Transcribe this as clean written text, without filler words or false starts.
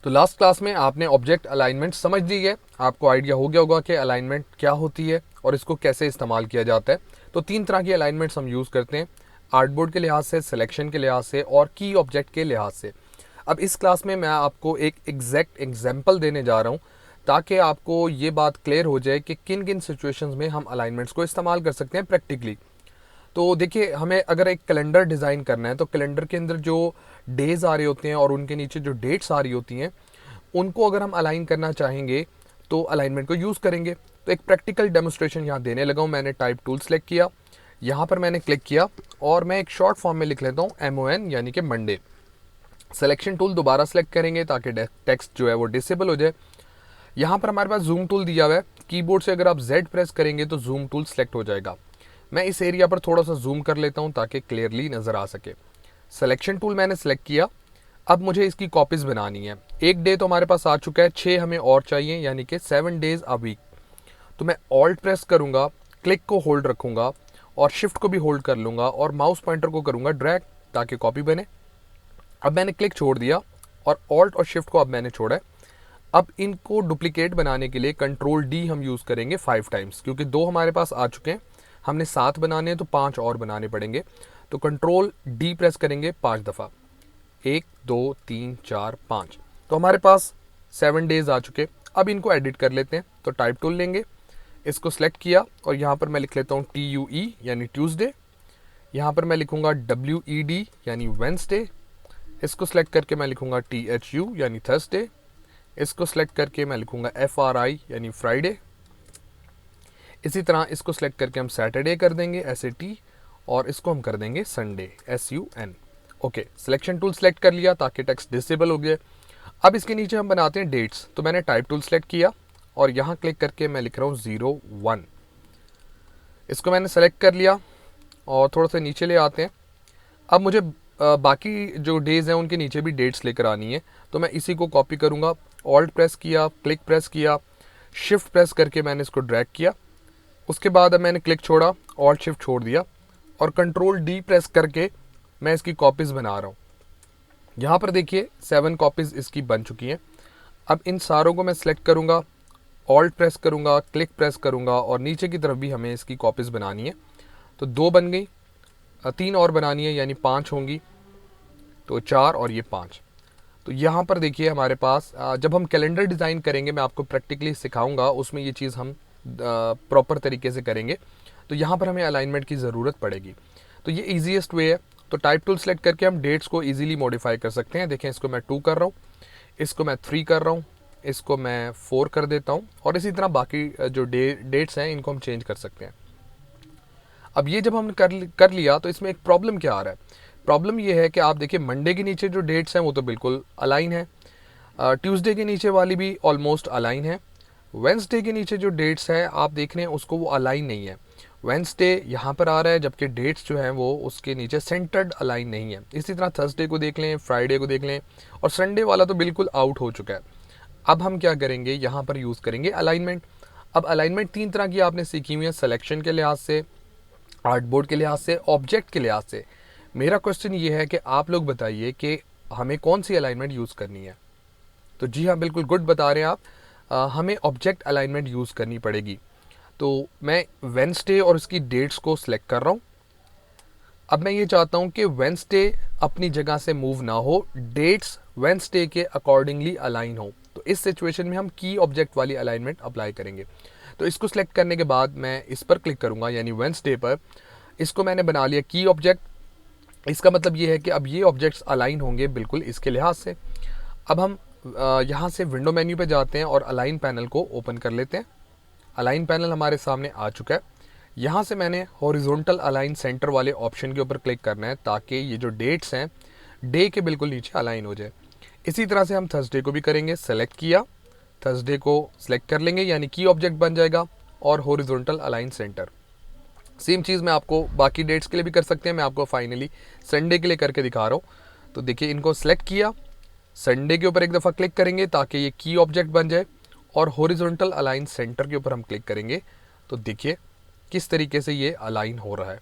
तो last class में आपने ऑब्जेक्ट अलाइनमेंट समझ ली है, आपको आइडिया हो गया होगा कि अलाइनमेंट क्या होती है और इसको कैसे इस्तेमाल किया जाता है। तो 3 तरह की अलाइनमेंट्स हम यूज़ करते हैं, आर्टबोर्ड के लिहाज से, सिलेक्शन के लिहाज से और की ऑब्जेक्ट के लिहाज से। अब इस क्लास में मैं आपको एक एग्जैक्ट एग्जाम्पल देने जा रहा हूँ ताकि आपको ये बात क्लियर हो जाए कि किन किन सिचुएशंस में हम अलाइनमेंट्स को इस्तेमाल कर सकते हैं प्रैक्टिकली। तो देखिए, हमें अगर एक कैलेंडर डिज़ाइन करना है तो कैलेंडर के अंदर जो डेज आ रहे होते हैं और उनके नीचे जो डेट्स आ रही होती हैं, उनको अगर हम अलाइन करना चाहेंगे तो अलाइनमेंट को यूज़ करेंगे। तो एक प्रैक्टिकल डेमोस्ट्रेशन यहाँ देने लगा हूँ। मैंने टाइप टूल सेलेक्ट किया, यहाँ पर मैंने क्लिक किया और मैं एक शॉर्ट फॉर्म में लिख लेता हूँ MON यानी कि मंडे। सिलेक्शन टूल दोबारा सेलेक्ट करेंगे ताकि टेक्स्ट जो है वो डिसेबल हो जाए। यहाँ पर हमारे पास जूम टूल दिया हुआ है, कीबोर्ड से अगर आप Z प्रेस करेंगे तो जूम टूल सेलेक्ट हो जाएगा। मैं इस एरिया पर थोड़ा सा जूम कर लेता हूँ ताकि क्लियरली नज़र आ सके। सिलेक्शन टूल मैंने सेलेक्ट किया, अब मुझे इसकी कॉपीज़ बनानी है। एक डे तो हमारे पास आ चुका है, 6 हमें और चाहिए यानी कि 7 डेज अ वीक। तो मैं ऑल्ट प्रेस करूँगा, क्लिक को होल्ड रखूँगा और शिफ्ट को भी होल्ड कर लूँगा और माउस पॉइंटर को करूँगा ड्रैग ताकि कॉपी बने। अब मैंने क्लिक छोड़ दिया और ऑल्ट और शिफ्ट को अब मैंने छोड़ा है। अब इनको डुप्लीकेट बनाने के लिए कंट्रोल D हम यूज़ करेंगे 5 टाइम्स, क्योंकि 2 हमारे पास आ चुके हैं, हमने 7 बनाने हैं तो 5 और बनाने पड़ेंगे। तो कंट्रोल D प्रेस करेंगे 5 दफ़ा, 1 2 3 4 5। तो हमारे पास 7 डेज आ चुके। अब इनको एडिट कर लेते हैं। तो टाइप टूल लेंगे, इसको सेलेक्ट किया और यहाँ पर मैं लिख लेता हूँ TUE यानी ट्यूसडे। यहाँ पर मैं लिखूँगा WED यानी वेंसडे। इसको सेलेक्ट करके मैं लिखूँगा THU यानी थर्सडे। इसको सेलेक्ट करके मैं लिखूँगा FRI यानी फ्राइडे। इसी तरह इसको सेलेक्ट करके हम सैटरडे कर देंगे SAT और इसको हम कर देंगे Sunday SUN। Okay, selection tool select कर लिया ताकि टेक्स्ट डिसेबल हो गया। अब इसके नीचे हम बनाते हैं डेट्स। तो मैंने टाइप टूल सेलेक्ट किया और यहाँ क्लिक करके मैं लिख रहा हूँ 01। इसको मैंने सेलेक्ट कर लिया और थोड़ा सा नीचे ले आते हैं। अब मुझे बाकी जो डेज़ हैं उनके नीचे भी डेट्स लेकर आनी है। तो मैं इसी को कॉपी करूँगा, ऑल्ट प्रेस किया, क्लिक प्रेस किया, शिफ्ट प्रेस करके मैंने इसको ड्रैग किया। उसके बाद अब मैंने क्लिक छोड़ा, ऑल्ट शिफ्ट छोड़ दिया और कंट्रोल D प्रेस करके मैं इसकी कॉपीज़ बना रहा हूँ। यहाँ पर देखिए 7 कॉपीज़ इसकी बन चुकी हैं। अब इन सारों को मैं सेलेक्ट करूँगा, ऑल्ट प्रेस करूँगा, क्लिक प्रेस करूँगा और नीचे की तरफ भी हमें इसकी कॉपीज़ बनानी है। तो 2 बन गई, 3 और बनानी है यानी 5 होंगी। तो 4 और ये 5। तो यहाँ पर देखिए हमारे पास जब हम कैलेंडर डिज़ाइन करेंगे, मैं आपको प्रैक्टिकली सिखाऊंगा, उसमें ये चीज़ हम प्रॉपर तरीके से करेंगे। तो यहाँ पर हमें अलाइनमेंट की ज़रूरत पड़ेगी। तो ये ईजीएस्ट वे है। तो टाइप टूल सेलेक्ट करके हम डेट्स को ईजिली मॉडिफाई कर सकते हैं। देखें, इसको मैं 2 कर रहा हूँ, इसको मैं 3 कर रहा हूँ, इसको मैं 4 कर देता हूँ और इसी तरह बाकी जो डेट्स हैं इनको हम चेंज कर सकते हैं। अब ये जब हमने कर लिया तो इसमें एक प्रॉब्लम क्या आ रहा है। प्रॉब्लम ये है कि आप देखिए मंडे के नीचे जो डेट्स हैं वो तो बिल्कुल अलाइन है, ट्यूसडे के नीचे वाली भी ऑलमोस्ट अलाइन है, वेंसडे के नीचे जो डेट्स हैं आप देख रहे हैं उसको वो अलाइन नहीं है। वेंसडे यहाँ पर आ रहा है जबकि डेट्स जो हैं वो उसके नीचे सेंटर्ड अलाइन नहीं है। इसी तरह थर्सडे को देख लें, फ्राइडे को देख लें और संडे वाला तो बिल्कुल आउट हो चुका है। अब हम क्या करेंगे, यहाँ पर यूज़ करेंगे अलाइनमेंट। अब अलाइनमेंट 3 तरह की आपने सीखी हुई है, सिलेक्शन के लिहाज से, आर्टबोर्ड के लिहाज से, ऑब्जेक्ट के लिहाज से। मेरा क्वेश्चन ये है कि आप लोग बताइए कि हमें कौन सी अलाइनमेंट यूज़ करनी है। तो जी हाँ, बिल्कुल गुड बता रहे हैं आप, हमें ऑब्जेक्ट अलाइनमेंट यूज़ करनी पड़ेगी। तो मैं वेंसडे और इसकी डेट्स को सिलेक्ट कर रहा हूँ। अब मैं ये चाहता हूँ कि वेंसडे अपनी जगह से मूव ना हो, डेट्स वेंसडे के अकॉर्डिंगली अलाइन हो। तो इस सिचुएशन में हम की ऑब्जेक्ट वाली अलाइनमेंट अप्लाई करेंगे। तो इसको सिलेक्ट करने के बाद मैं इस पर क्लिक करूँगा यानी वेंसडे पर। इसको मैंने बना लिया की ऑब्जेक्ट। इसका मतलब ये है कि अब ये ऑब्जेक्ट्स अलाइन होंगे बिल्कुल इसके लिहाज से। अब हम यहाँ से विंडो मेन्यू पे जाते हैं और अलाइन पैनल को ओपन कर लेते हैं। अलाइन पैनल हमारे सामने आ चुका है। यहाँ से मैंने हॉरिजॉन्टल अलाइन सेंटर वाले ऑप्शन के ऊपर क्लिक करना है ताकि ये जो डेट्स हैं डे के बिल्कुल नीचे अलाइन हो जाए। इसी तरह से हम थर्सडे को भी करेंगे। सेलेक्ट किया, थर्सडे को सिलेक्ट कर लेंगे यानी की ऑब्जेक्ट बन जाएगा और हॉरिजॉन्टल अलाइन सेंटर। सेम चीज़ मैं आपको बाकी डेट्स के लिए भी कर सकते हैं। मैं आपको फाइनली संडे के लिए करके दिखा रहा हूँ। तो देखिए, इनको सेलेक्ट किया, संडे के ऊपर एक दफ़ा क्लिक करेंगे ताकि ये की ऑब्जेक्ट बन जाए और हॉरिजॉन्टल अलाइन सेंटर के ऊपर हम क्लिक करेंगे। तो देखिए किस तरीके से ये अलाइन हो रहा है।